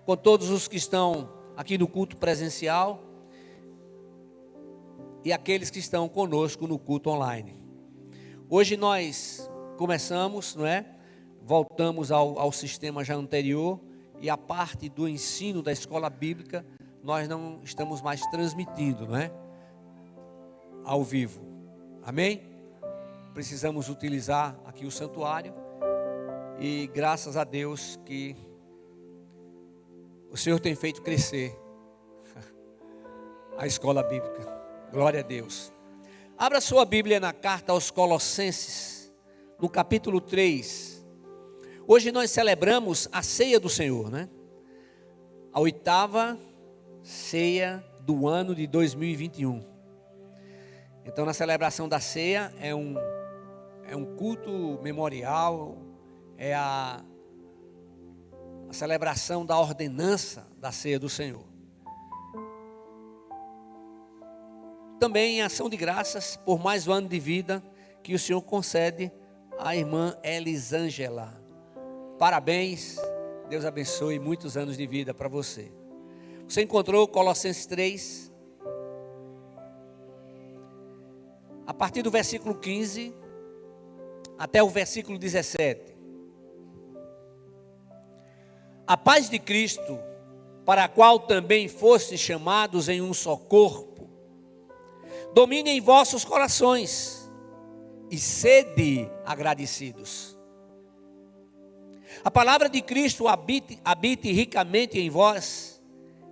com todos os que estão aqui no culto presencial e aqueles que estão conosco no culto online. Hoje nós começamos, não é? Voltamos ao sistema já anterior, e a parte do ensino da escola bíblica nós não estamos mais transmitindo, não é? Ao vivo. Amém? Precisamos utilizar aqui o santuário, e graças a Deus que o Senhor tem feito crescer a escola bíblica. Glória a Deus. Abra sua Bíblia na carta aos Colossenses, no capítulo 3. Hoje nós celebramos a ceia do Senhor, né? A 8ª ceia do ano de 2021. Então, na celebração da ceia, é um culto memorial, é a celebração da ordenança da ceia do Senhor. Também em ação de graças por mais um ano de vida que o Senhor concede à irmã Elisângela. Parabéns, Deus abençoe muitos anos de vida para você. Você encontrou Colossenses 3? A partir do versículo 15 até o versículo 17. A paz de Cristo, para a qual também fostes chamados em um só corpo, domine em vossos corações e sede agradecidos. A palavra de Cristo habite ricamente em vós,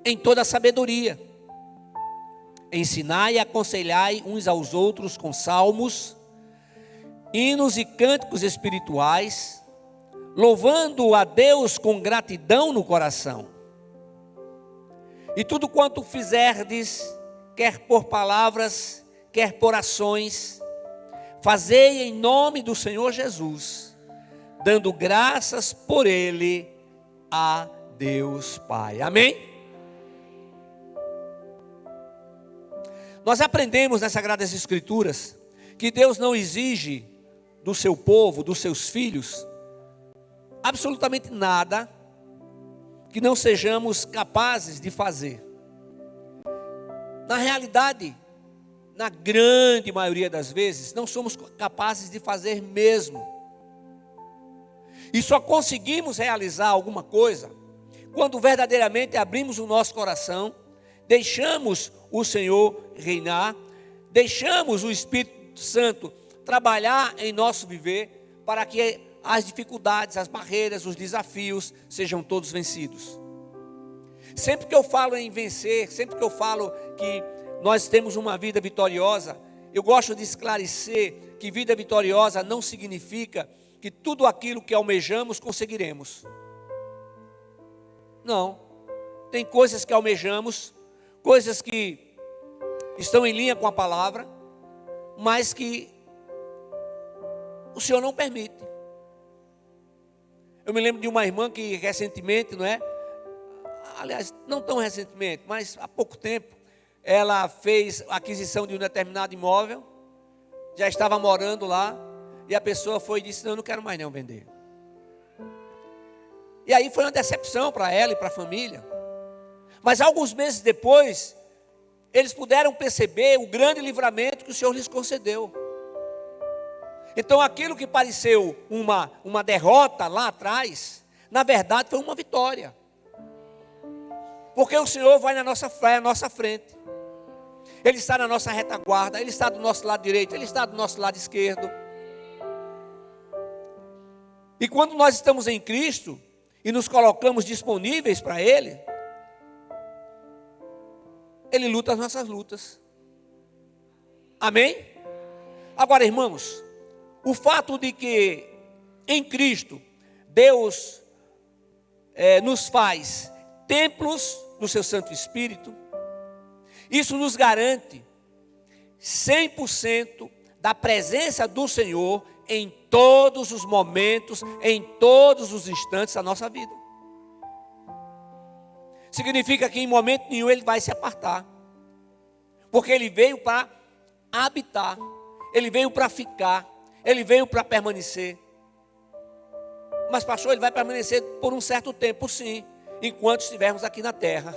em toda sabedoria. Ensinai e aconselhai uns aos outros com salmos, hinos e cânticos espirituais, louvando a Deus com gratidão no coração. E tudo quanto fizerdes, quer por palavras, quer por ações, fazei em nome do Senhor Jesus, dando graças por Ele a Deus Pai. Amém? Nós aprendemos nas Sagradas Escrituras que Deus não exige do seu povo, dos seus filhos, absolutamente nada que não sejamos capazes de fazer. Na realidade, na grande maioria das vezes, não somos capazes de fazer mesmo. E só conseguimos realizar alguma coisa quando verdadeiramente abrimos o nosso coração, deixamos o Senhor reinar, deixamos o Espírito Santo trabalhar em nosso viver, para que as dificuldades, as barreiras, os desafios sejam todos vencidos. Sempre que eu falo em vencer, sempre que eu falo que nós temos uma vida vitoriosa, eu gosto de esclarecer que vida vitoriosa não significa que tudo aquilo que almejamos conseguiremos. Não. Tem coisas que almejamos, coisas que estão em linha com a palavra, mas que o Senhor não permite. Eu me lembro de uma irmã que recentemente, não é? Aliás, não tão recentemente, mas há pouco tempo, ela fez a aquisição de um determinado imóvel, já estava morando lá, e a pessoa foi e disse: não, eu não quero mais não vender. E aí foi uma decepção para ela e para a família. Mas alguns meses depois, eles puderam perceber o grande livramento que o Senhor lhes concedeu. Então aquilo que pareceu uma derrota lá atrás, na verdade foi uma vitória. Porque o Senhor vai na nossa frente. Ele está na nossa retaguarda, Ele está do nosso lado direito, Ele está do nosso lado esquerdo. E quando nós estamos em Cristo e nos colocamos disponíveis para Ele, Ele luta as nossas lutas. Amém? Agora, irmãos, o fato de que em Cristo Deus nos faz templos do seu Santo Espírito, isso nos garante 100% da presença do Senhor em todos os momentos, em todos os instantes da nossa vida. Significa que em momento nenhum Ele vai se apartar, porque Ele veio para habitar, Ele veio para ficar, Ele veio para permanecer. Mas pastor, Ele vai permanecer por um certo tempo, sim. enquanto estivermos aqui na terra.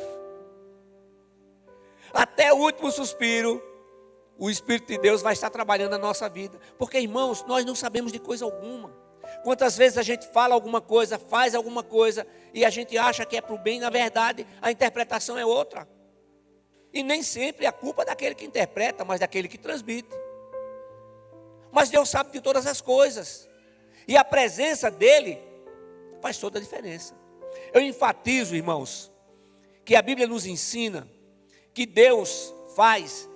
Até o último suspiro, o Espírito de Deus vai estar trabalhando na nossa vida. Porque, irmãos, nós não sabemos de coisa alguma. Quantas vezes a gente fala alguma coisa, faz alguma coisa, e a gente acha que é para o bem, na verdade, a interpretação é outra. E nem sempre é a culpa daquele que interpreta, mas daquele que transmite. Mas Deus sabe de todas as coisas. E a presença dEle faz toda a diferença. Eu enfatizo, irmãos, que a Bíblia nos ensina que Deus faz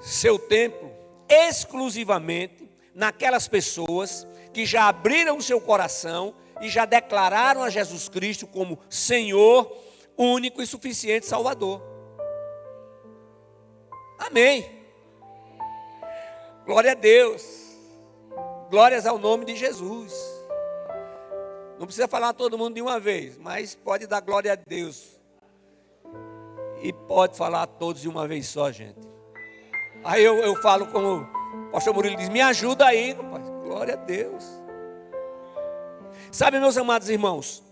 seu templo exclusivamente naquelas pessoas que já abriram o seu coração e já declararam a Jesus Cristo como Senhor, único e suficiente Salvador. Amém. Glória a Deus. Glórias ao nome de Jesus. Não precisa falar todo mundo de uma vez, mas pode dar glória a Deus. E pode falar a todos de uma vez só, gente. Aí eu falo como o pastor Murilo diz, me ajuda aí, rapaz. Glória a Deus. Sabe, meus amados irmãos,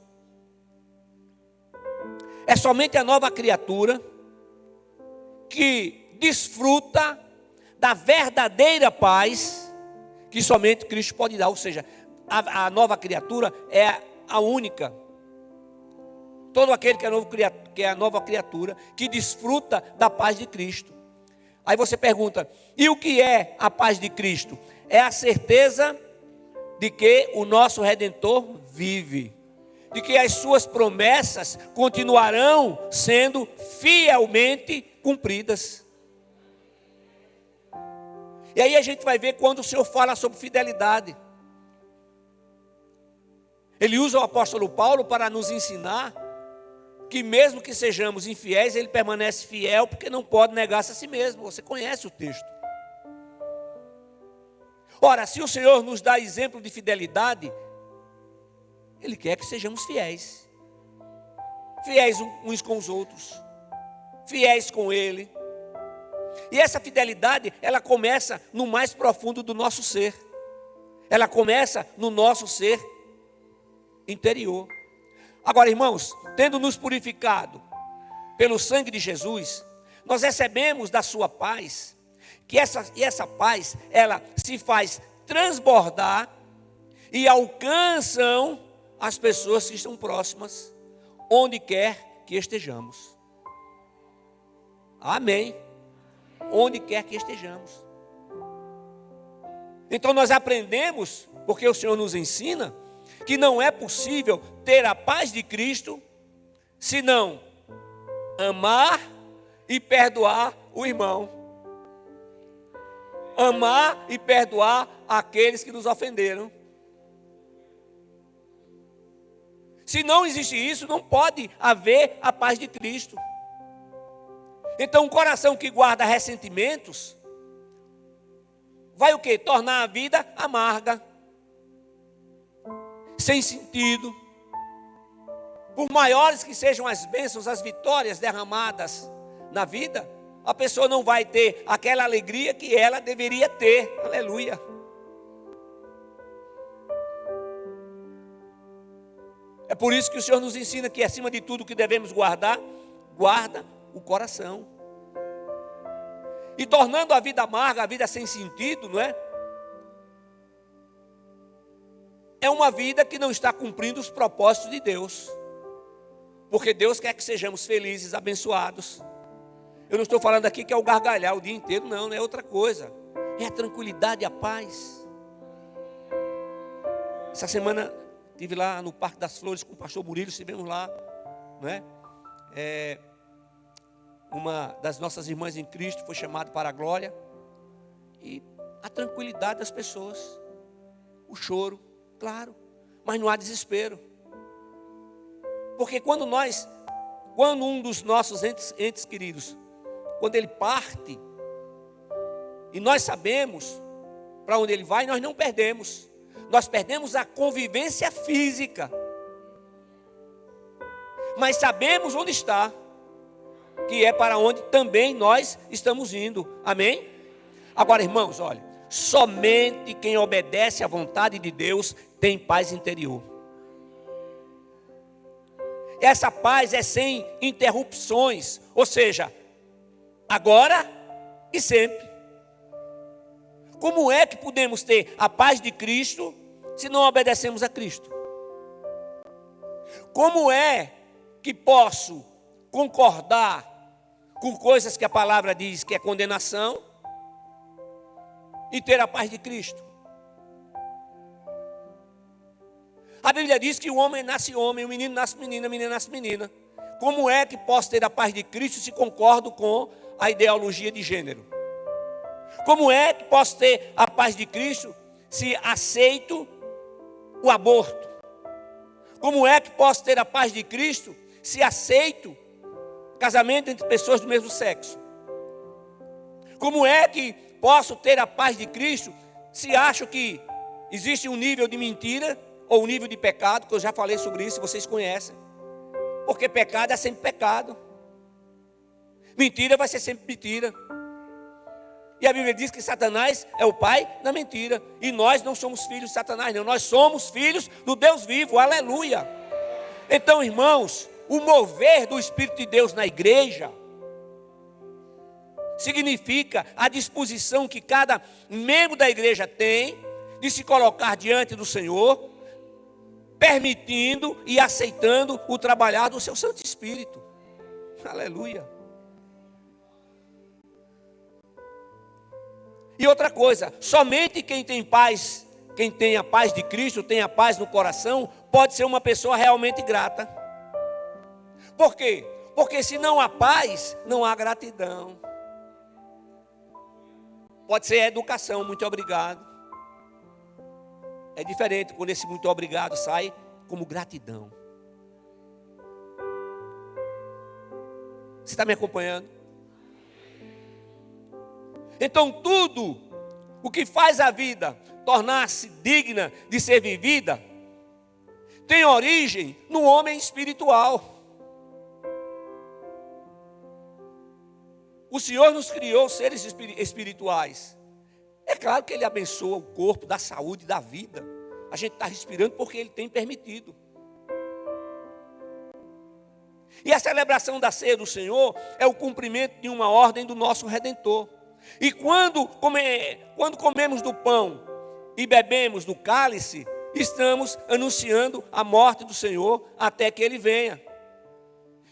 é somente a nova criatura que desfruta da verdadeira paz que somente Cristo pode dar. Ou seja, a nova criatura é a única. Todo aquele que é a nova criatura que desfruta da paz de Cristo. Aí você pergunta, e o que é a paz de Cristo? É a certeza de que o nosso Redentor vive, de que as suas promessas continuarão sendo fielmente cumpridas. E aí a gente vai ver quando o Senhor fala sobre fidelidade. Ele usa o apóstolo Paulo para nos ensinar que mesmo que sejamos infiéis, ele permanece fiel, porque não pode negar-se a si mesmo. Você conhece o texto. Ora, se o Senhor nos dá exemplo de fidelidade, Ele quer que sejamos fiéis. Fiéis uns com os outros. Fiéis com Ele. E essa fidelidade, ela começa no mais profundo do nosso ser. Ela começa no nosso ser interior. Agora, irmãos, tendo nos purificado pelo sangue de Jesus, nós recebemos da sua paz, que essa paz, ela se faz transbordar e alcançam as pessoas que estão próximas, onde quer que estejamos. Amém. Onde quer que estejamos. Então nós aprendemos, porque o Senhor nos ensina, que não é possível ter a paz de Cristo, senão amar e perdoar o irmão. Amar e perdoar aqueles que nos ofenderam. Se não existe isso, não pode haver a paz de Cristo. Então, um coração que guarda ressentimentos, vai o quê? Tornar a vida amarga, sem sentido. Por maiores que sejam as bênçãos, as vitórias derramadas na vida, a pessoa não vai ter aquela alegria que ela deveria ter. Aleluia. É por isso que o Senhor nos ensina que acima de tudo que devemos guardar, guarda o coração. E tornando a vida amarga, a vida sem sentido, não é? É uma vida que não está cumprindo os propósitos de Deus. Porque Deus quer que sejamos felizes, abençoados. Eu não estou falando aqui que é o gargalhar o dia inteiro, não é outra coisa. É a tranquilidade e a paz. Essa semana estive lá no Parque das Flores com o pastor Murilo, estivemos lá, não é? Uma das nossas irmãs em Cristo foi chamada para a glória. E a tranquilidade das pessoas. O choro, claro, mas não há desespero. Porque quando um dos nossos entes queridos, quando ele parte, e nós sabemos para onde ele vai, nós não perdemos. Nós perdemos a convivência física. Mas sabemos onde está, que é para onde também nós estamos indo. Amém? Agora, irmãos, olha, somente quem obedece à vontade de Deus tem paz interior. essa paz é sem interrupções, ou seja, agora e sempre. Como é que podemos ter a paz de Cristo se não obedecemos a Cristo? Como é que posso concordar com coisas que a palavra diz que é condenação e ter a paz de Cristo? A Bíblia diz que o homem nasce homem, o menino nasce menina, a menina nasce menina. Como é que posso ter a paz de Cristo se concordo com a ideologia de gênero? Como é que posso ter a paz de Cristo se aceito o aborto? Como é que posso ter a paz de Cristo se aceito casamento entre pessoas do mesmo sexo? Como é que posso ter a paz de Cristo se acho que existe um nível de mentira ou um nível de pecado, que eu já falei sobre isso, vocês conhecem. Porque pecado é sempre pecado. Mentira vai ser sempre mentira. E a Bíblia diz que Satanás é o pai da mentira. E nós não somos filhos de Satanás, não. Nós somos filhos do Deus vivo. Aleluia. Então, irmãos, o mover do Espírito de Deus na igreja significa a disposição que cada membro da igreja tem de se colocar diante do Senhor, permitindo e aceitando o trabalhar do seu Santo Espírito. Aleluia. E outra coisa, somente quem tem paz, quem tem a paz de Cristo, tem a paz no coração, pode ser uma pessoa realmente grata. Por quê? Porque se não há paz, não há gratidão. Pode ser educação, muito obrigado. É diferente quando esse muito obrigado sai como gratidão. Você está me acompanhando? Então tudo o que faz a vida tornar-se digna de ser vivida tem origem no homem espiritual. O Senhor nos criou seres espirituais. É claro que Ele abençoa o corpo, dá saúde, dá vida. A gente está respirando porque Ele tem permitido. E a celebração da ceia do Senhor é o cumprimento de uma ordem do nosso Redentor. E quando comemos do pão e bebemos do cálice, estamos anunciando a morte do Senhor até que Ele venha.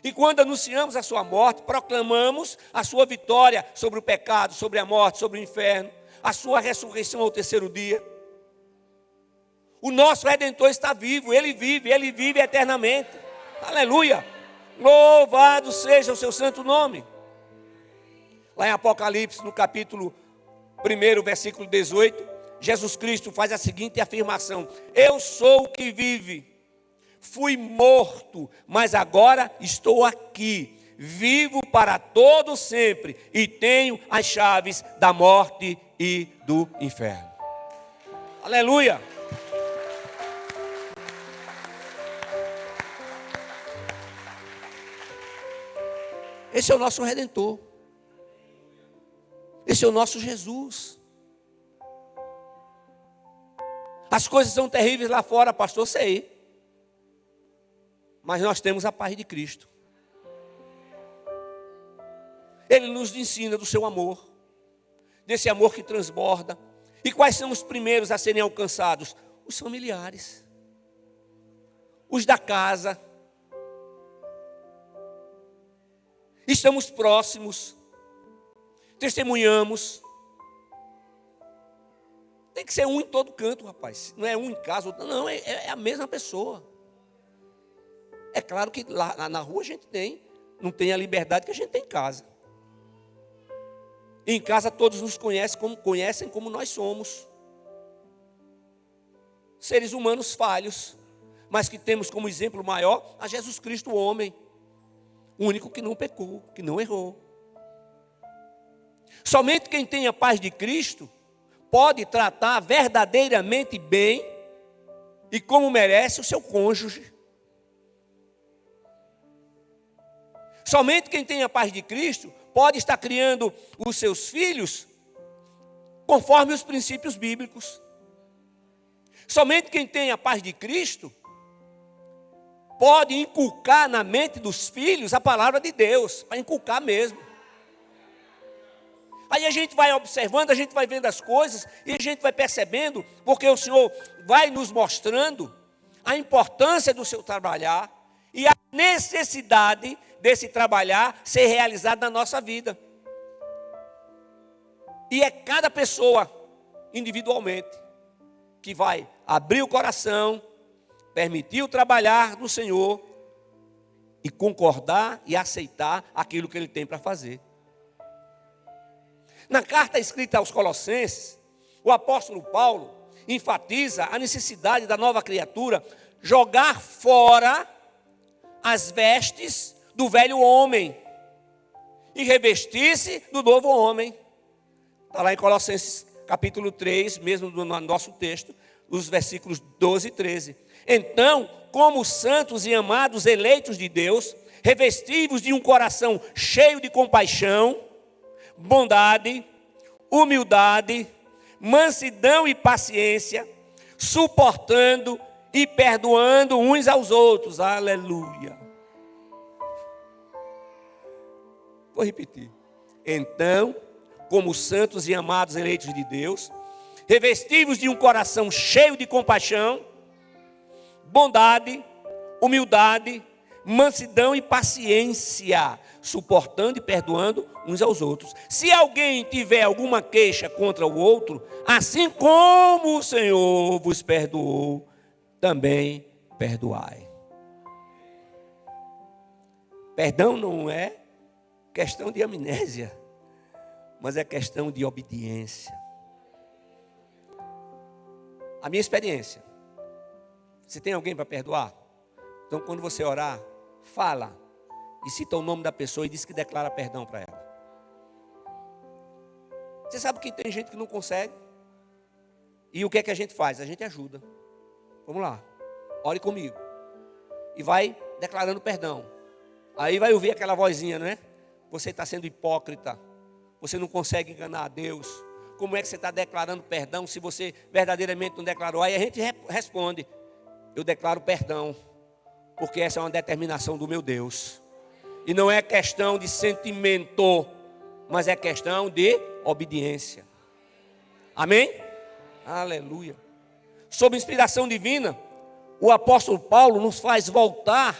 E quando anunciamos a sua morte, proclamamos a sua vitória sobre o pecado, sobre a morte, sobre o inferno, a sua ressurreição ao terceiro dia. O nosso Redentor está vivo, Ele vive eternamente. Aleluia! Louvado seja o seu santo nome. Lá em Apocalipse, no capítulo 1, versículo 18, Jesus Cristo faz a seguinte afirmação: eu sou o que vive. Fui morto, mas agora estou aqui, vivo para todo sempre, e tenho as chaves da morte e do inferno. Aleluia! Esse é o nosso Redentor. Esse é o nosso Jesus. As coisas são terríveis lá fora, pastor, sei. Mas nós temos a paz de Cristo. Ele nos ensina do seu amor, desse amor que transborda. E quais são os primeiros a serem alcançados? Os familiares, os da casa. Estamos próximos, testemunhamos. Tem que ser um em todo canto, rapaz. Não é um em casa, outro, não, é a mesma pessoa. É claro que lá na rua a gente não tem a liberdade que a gente tem em casa. Em casa todos nos conhecem como nós somos. Seres humanos falhos, mas que temos como exemplo maior a Jesus Cristo, o homem. O único que não pecou, que não errou. Somente quem tem a paz de Cristo pode tratar verdadeiramente bem e como merece o seu cônjuge. Somente quem tem a paz de Cristo pode estar criando os seus filhos conforme os princípios bíblicos. Somente quem tem a paz de Cristo pode inculcar na mente dos filhos a palavra de Deus, para inculcar mesmo. Aí a gente vai observando, a gente vai vendo as coisas, e a gente vai percebendo, porque o Senhor vai nos mostrando a importância do seu trabalhar, e a necessidade desse trabalhar ser realizado na nossa vida. E é cada pessoa, individualmente, que vai abrir o coração, permitir o trabalhar do Senhor e concordar e aceitar aquilo que Ele tem para fazer. Na carta escrita aos Colossenses, o apóstolo Paulo enfatiza a necessidade da nova criatura jogar fora as vestes do velho homem e revestir-se do novo homem. Está lá em Colossenses capítulo 3, mesmo no nosso texto, os versículos 12 e 13. Então, como santos e amados eleitos de Deus, revestivos de um coração cheio de compaixão, bondade, humildade, mansidão e paciência, suportando e perdoando uns aos outros. Aleluia. Vou repetir. Então, como santos e amados eleitos de Deus, revestivos de um coração cheio de compaixão, bondade, humildade, mansidão e paciência, suportando e perdoando uns aos outros. Se alguém tiver alguma queixa contra o outro, assim como o Senhor vos perdoou, também perdoai. Perdão não é questão de amnésia, mas é questão de obediência. A minha experiência, você tem alguém para perdoar? Então, quando você orar, fala e cita o nome da pessoa e diz que declara perdão para ela. Você sabe que tem gente que não consegue? E o que é que a gente faz? A gente ajuda. Vamos lá, ore comigo. E vai declarando perdão. Aí vai ouvir aquela vozinha, não é? Você está sendo hipócrita. Você não consegue enganar a Deus. Como é que você está declarando perdão se você verdadeiramente não declarou? Aí a gente responde: eu declaro perdão, porque essa é uma determinação do meu Deus. E não é questão de sentimento, mas é questão de obediência. Amém? Aleluia. Sob inspiração divina, o apóstolo Paulo nos faz voltar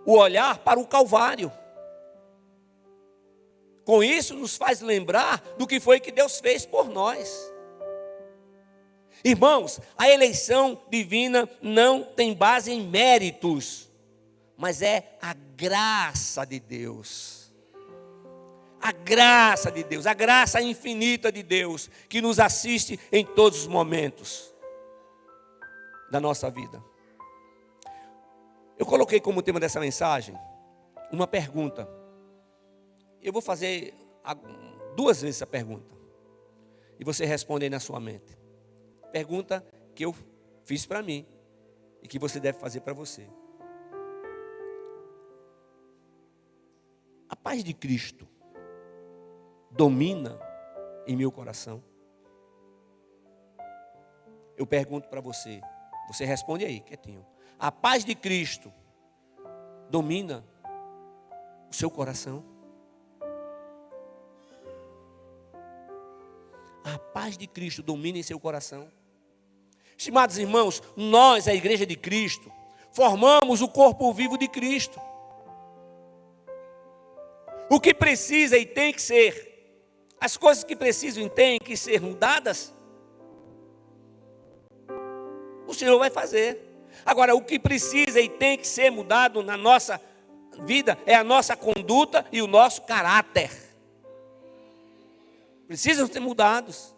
o olhar para o Calvário. Com isso, nos faz lembrar do que foi que Deus fez por nós. Irmãos, a eleição divina não tem base em méritos, mas é a graça de Deus. A graça de Deus, a graça infinita de Deus, que nos assiste em todos os momentos da nossa vida. Eu coloquei como tema dessa mensagem uma pergunta. Eu vou fazer 2 vezes essa pergunta. E você responde aí na sua mente. Pergunta que eu fiz para mim e que você deve fazer para você. A paz de Cristo domina em meu coração? Eu pergunto para você. Você responde aí, quietinho. A paz de Cristo domina o seu coração? A paz de Cristo domina em seu coração? Estimados irmãos, nós, a igreja de Cristo, formamos o corpo vivo de Cristo. O que precisa e tem que ser, as coisas que precisam e têm que ser mudadas, o Senhor vai fazer. Agora, o que precisa e tem que ser mudado na nossa vida é a nossa conduta e o nosso caráter. Precisam ser mudados.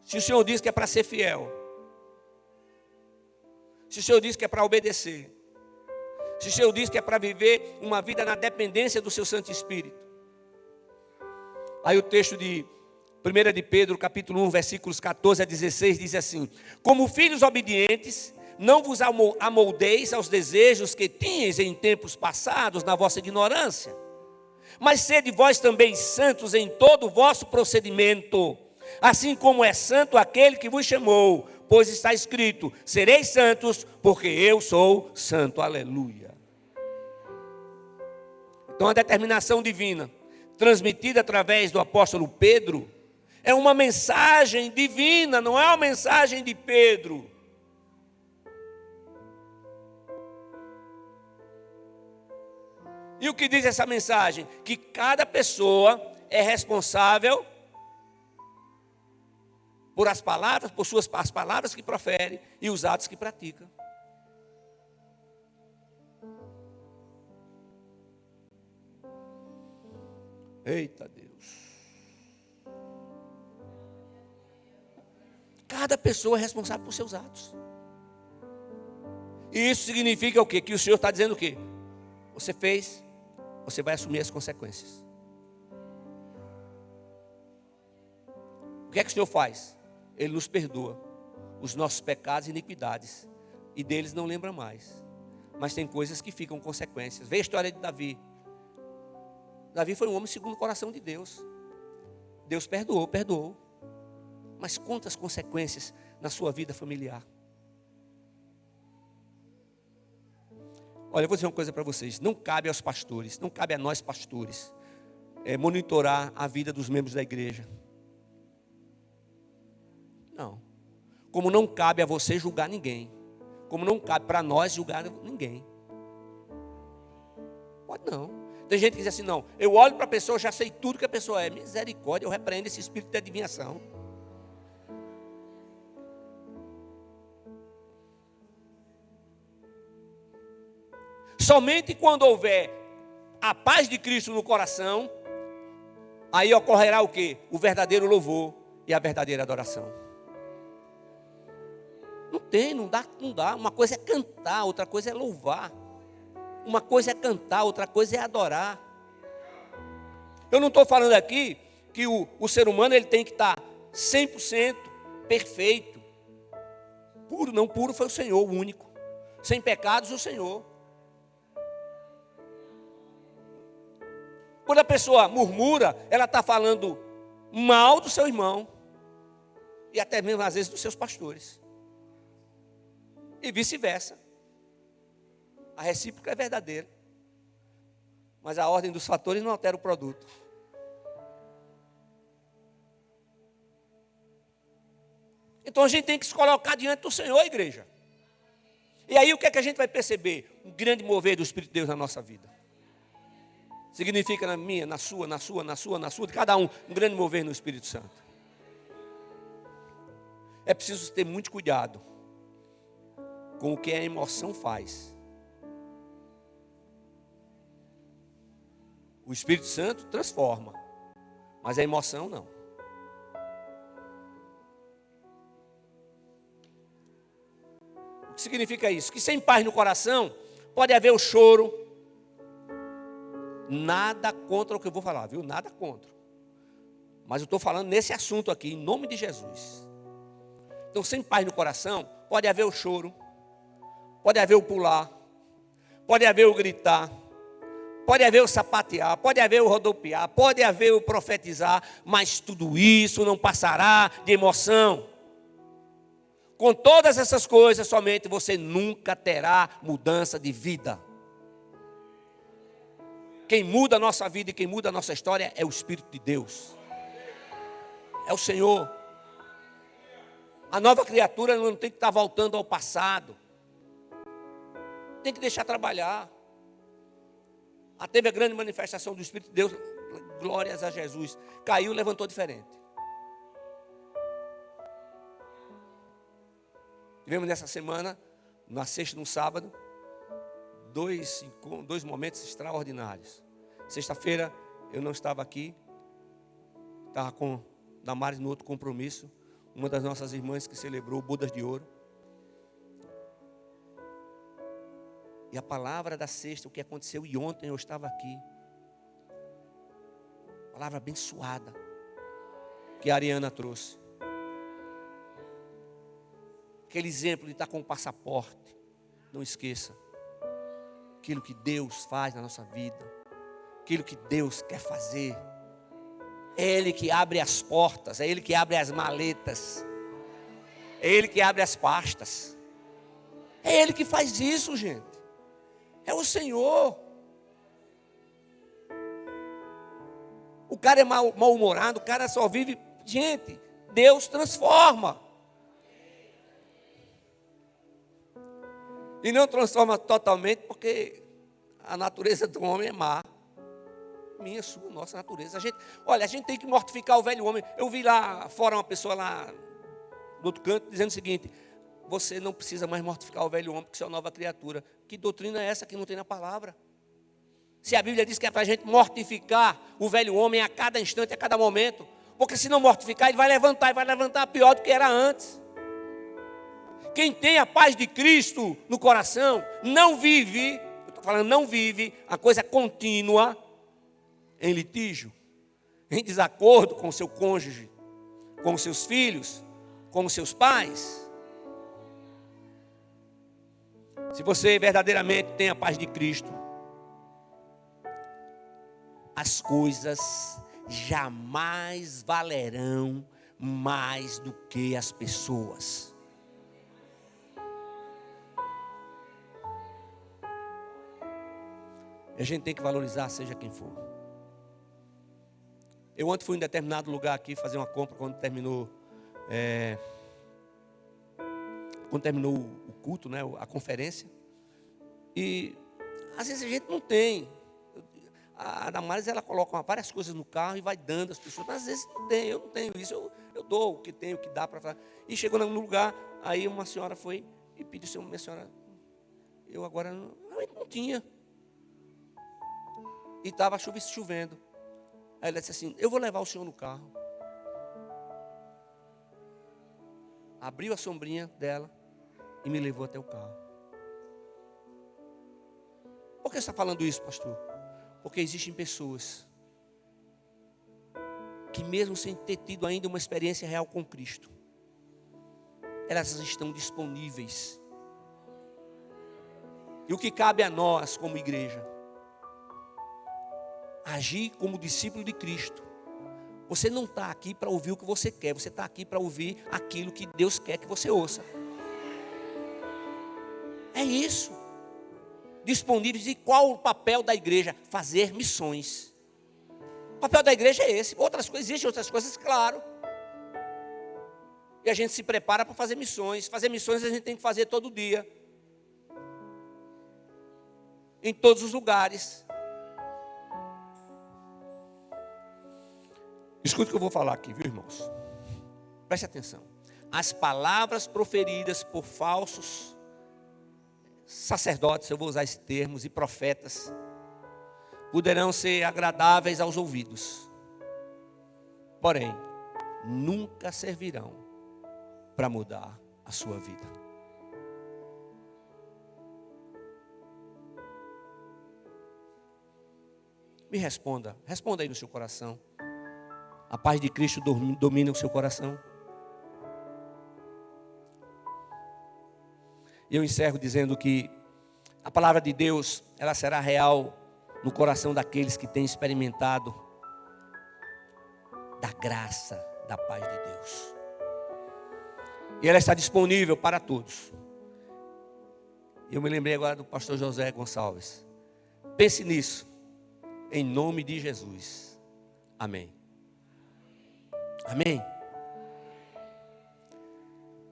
Se o Senhor diz que é para ser fiel, se o Senhor diz que é para obedecer, se o Senhor diz que é para viver uma vida na dependência do seu Santo Espírito. Aí o texto de 1 de Pedro, capítulo 1, versículos 14 a 16, diz assim: como filhos obedientes, não vos amoldeis aos desejos que tinhais em tempos passados na vossa ignorância, mas sede vós também santos em todo o vosso procedimento, assim como é santo aquele que vos chamou. pois está escrito: sereis santos, porque eu sou santo. Aleluia. Então a determinação divina, transmitida através do apóstolo Pedro, é uma mensagem divina, não é uma mensagem de Pedro. E o que diz essa mensagem? Que cada pessoa é responsável por as palavras, as palavras que profere e os atos que pratica. Eita Deus. Cada pessoa é responsável por seus atos. E isso significa o quê? Que o Senhor está dizendo o quê? Você fez, você vai assumir as consequências. O que é que o Senhor faz? Ele nos perdoa os nossos pecados e iniquidades, e deles não lembra mais. Mas tem coisas que ficam consequências. Veja a história de Davi. Davi foi um homem segundo o coração de Deus. Deus perdoou. Mas quantas consequências na sua vida familiar? Olha, eu vou dizer uma coisa para vocês. Não cabe aos pastores, não cabe a nós pastores, monitorar a vida dos membros da igreja. Não. Como não cabe a você julgar ninguém. Como não cabe para nós julgar ninguém. Pode não. Tem gente que diz assim: não, eu olho para a pessoa, já sei tudo que a pessoa é. Misericórdia, eu repreendo esse espírito de adivinhação. Somente quando houver a paz de Cristo no coração, aí ocorrerá o quê? O verdadeiro louvor e a verdadeira adoração. Não dá. Uma coisa é cantar, outra coisa é louvar. Uma coisa é cantar, outra coisa é adorar. Eu não estou falando aqui que o ser humano ele tem que estar 100% perfeito. Puro, não, puro foi o Senhor, o único. Sem pecados, o Senhor. Quando a pessoa murmura, ela está falando mal do seu irmão. E até mesmo às vezes dos seus pastores. E vice-versa. A recíproca é verdadeira. Mas a ordem dos fatores não altera o produto. Então a gente tem que se colocar diante do Senhor, igreja. E aí o que é que a gente vai perceber? Um grande mover do Espírito de Deus na nossa vida. Significa na minha, na sua, de cada um grande mover no Espírito Santo. É preciso ter muito cuidado com o que a emoção faz. O Espírito Santo transforma, mas a emoção não. O que significa isso? Que sem paz no coração pode haver o choro. Nada contra o que eu vou falar, viu? Nada contra. Mas eu estou falando nesse assunto aqui, em nome de Jesus. Então, sem paz no coração, pode haver o choro, pode haver o pular, pode haver o gritar, pode haver o sapatear, pode haver o rodopiar, pode haver o profetizar, mas tudo isso não passará de emoção. Com todas essas coisas, somente você nunca terá mudança de vida. Quem muda a nossa vida e quem muda a nossa história é o Espírito de Deus. É o Senhor. A nova criatura não tem que estar voltando ao passado. Tem que deixar trabalhar. Teve a grande manifestação do Espírito de Deus. Glórias a Jesus. Caiu, levantou diferente. Tivemos nessa semana, na sexta e no sábado, dois momentos extraordinários. Sexta-feira eu não estava aqui, estava com Damares no outro compromisso, uma das nossas irmãs que celebrou Bodas de Ouro. E a palavra da sexta, o que aconteceu, e ontem eu estava aqui, palavra abençoada que a Ariana trouxe. Aquele exemplo de estar com o passaporte, não esqueça. Aquilo que Deus faz na nossa vida, aquilo que Deus quer fazer. É Ele que abre as portas, é Ele que abre as maletas. É Ele que abre as pastas. É Ele que faz isso, gente. É o Senhor. O cara é mal-humorado, o cara só vive... Gente, Deus transforma. E não transforma totalmente, porque a natureza do homem é má. Minha, sua, nossa natureza. A gente tem que mortificar o velho homem. Eu vi lá fora uma pessoa lá do outro canto dizendo o seguinte: você não precisa mais mortificar o velho homem, porque você é uma nova criatura. Que doutrina é essa que não tem na palavra? Se a Bíblia diz que é para a gente mortificar o velho homem a cada instante, a cada momento. Porque se não mortificar, ele vai levantar, e vai levantar pior do que era antes. Quem tem a paz de Cristo no coração, não vive, eu estou falando, não vive a coisa contínua em litígio, em desacordo com o seu cônjuge, com os seus filhos, com os seus pais. Se você verdadeiramente tem a paz de Cristo, as coisas jamais valerão mais do que as pessoas. A gente tem que valorizar, seja quem for. Eu ontem fui em determinado lugar aqui fazer uma compra quando terminou o culto, né, a conferência. E às vezes a gente não tem. A Damares, ela coloca várias coisas no carro e vai dando às pessoas, mas às vezes não tem, eu não tenho isso, eu dou o que tenho, o que dá para fazer. E chegou no lugar, aí uma senhora foi e pediu: minha senhora, eu agora não tinha. E estava chovendo. Aí ela disse assim: eu vou levar o senhor no carro. Abriu a sombrinha dela e me levou até o carro. Por que você está falando isso, pastor? Porque existem pessoas que, mesmo sem ter tido ainda uma experiência real com Cristo, elas estão disponíveis. E o que cabe a nós como igreja? Agir como discípulo de Cristo. Você não está aqui para ouvir o que você quer, você está aqui para ouvir aquilo que Deus quer que você ouça. É isso. Disponíveis. E qual o papel da igreja? Fazer missões. O papel da igreja é esse. Existem outras coisas, claro. E a gente se prepara para fazer missões. Fazer missões a gente tem que fazer todo dia. Em todos os lugares. Escuta o que eu vou falar aqui, viu, irmãos? Preste atenção. As palavras proferidas por falsos sacerdotes, eu vou usar esse termo, e profetas, poderão ser agradáveis aos ouvidos, porém, nunca servirão para mudar a sua vida. Me responda aí no seu coração. A paz de Cristo domina o seu coração? Eu encerro dizendo que a palavra de Deus, ela será real no coração daqueles que têm experimentado da graça, da paz de Deus. E ela está disponível para todos. Eu me lembrei agora do pastor José Gonçalves. Pense nisso, em nome de Jesus. Amém. Amém.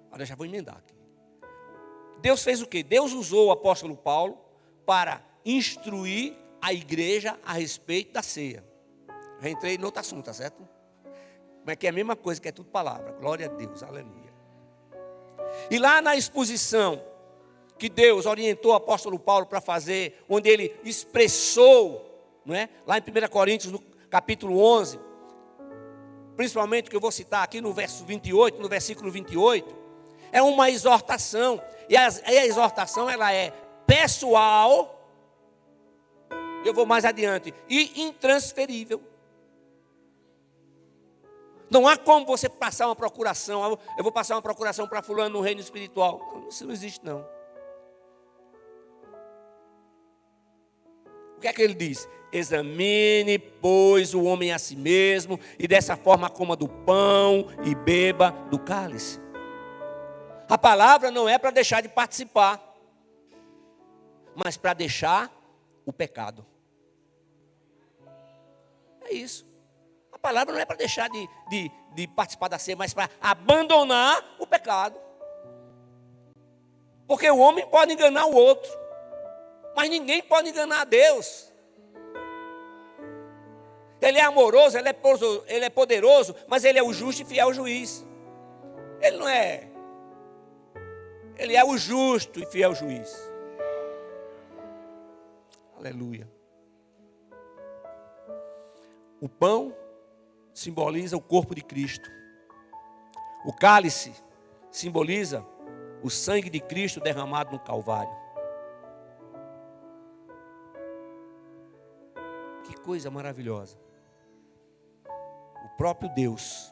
Agora eu já vou emendar aqui. Deus fez o quê? Deus usou o apóstolo Paulo para instruir a igreja a respeito da ceia. Já entrei em outro assunto, tá certo? Mas que é a mesma coisa, que é tudo palavra. Glória a Deus, aleluia. E lá na exposição que Deus orientou o apóstolo Paulo para fazer, onde ele expressou, não é? Lá em 1 Coríntios, no capítulo 11, principalmente que eu vou citar aqui no verso 28, no versículo 28, é uma exortação. E a exortação, ela é pessoal, eu vou mais adiante, e intransferível. Não há como você passar uma procuração, eu vou passar uma procuração para fulano no reino espiritual. Isso não existe, não. O que é que ele diz? Examine, pois, o homem a si mesmo, e dessa forma coma do pão e beba do cálice. A palavra não é para deixar de participar, mas para deixar o pecado. É isso. A palavra não é para deixar de participar da ceia, mas para abandonar o pecado. Porque o homem pode enganar o outro, mas ninguém pode enganar a Deus. Ele é amoroso, ele é poderoso, mas ele é o justo e fiel juiz. Ele não é. Ele é o justo e fiel juiz. Aleluia. O pão simboliza o corpo de Cristo. O cálice simboliza o sangue de Cristo derramado no Calvário. Que coisa maravilhosa. O próprio Deus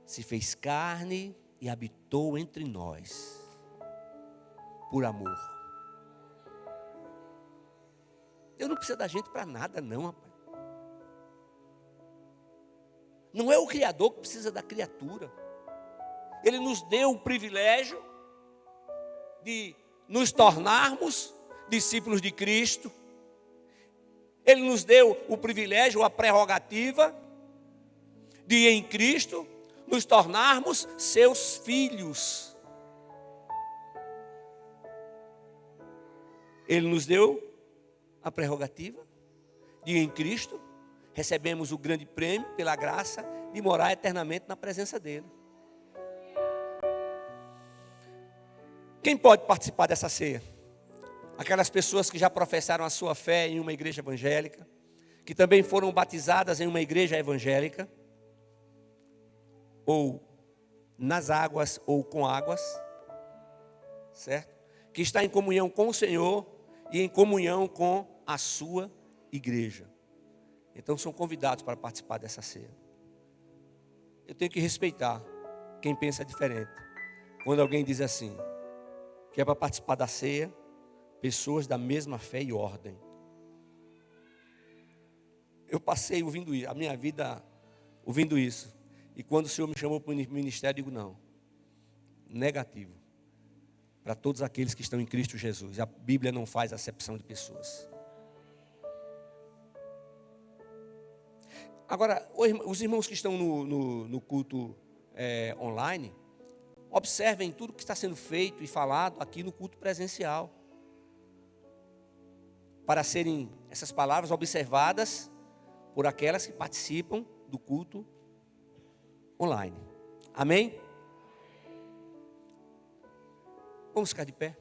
se fez carne e habitou entre nós, por amor. Deus não precisa da gente para nada, não, rapaz. Não é o Criador que precisa da criatura. Ele nos deu o privilégio de nos tornarmos discípulos de Cristo. Ele nos deu o privilégio, a prerrogativa de em Cristo nos tornarmos seus filhos. Ele nos deu a prerrogativa de em Cristo recebemos o grande prêmio pela graça de morar eternamente na presença dele. Quem pode participar dessa ceia? Aquelas pessoas que já professaram a sua fé em uma igreja evangélica, que também foram batizadas em uma igreja evangélica, ou nas águas ou com águas, certo? Que está em comunhão com o Senhor e em comunhão com a sua igreja. Então são convidados para participar dessa ceia. Eu tenho que respeitar quem pensa diferente. Quando alguém diz assim, que é para participar da ceia, pessoas da mesma fé e ordem. Eu passei ouvindo isso, a minha vida ouvindo isso. E quando o Senhor me chamou para o ministério, eu digo não. Negativo. Para todos aqueles que estão em Cristo Jesus. A Bíblia não faz acepção de pessoas. Agora, os irmãos que estão no culto online, observem tudo que está sendo feito e falado aqui no culto presencial. Para serem essas palavras observadas por aquelas que participam do culto online. Amém? Vamos ficar de pé.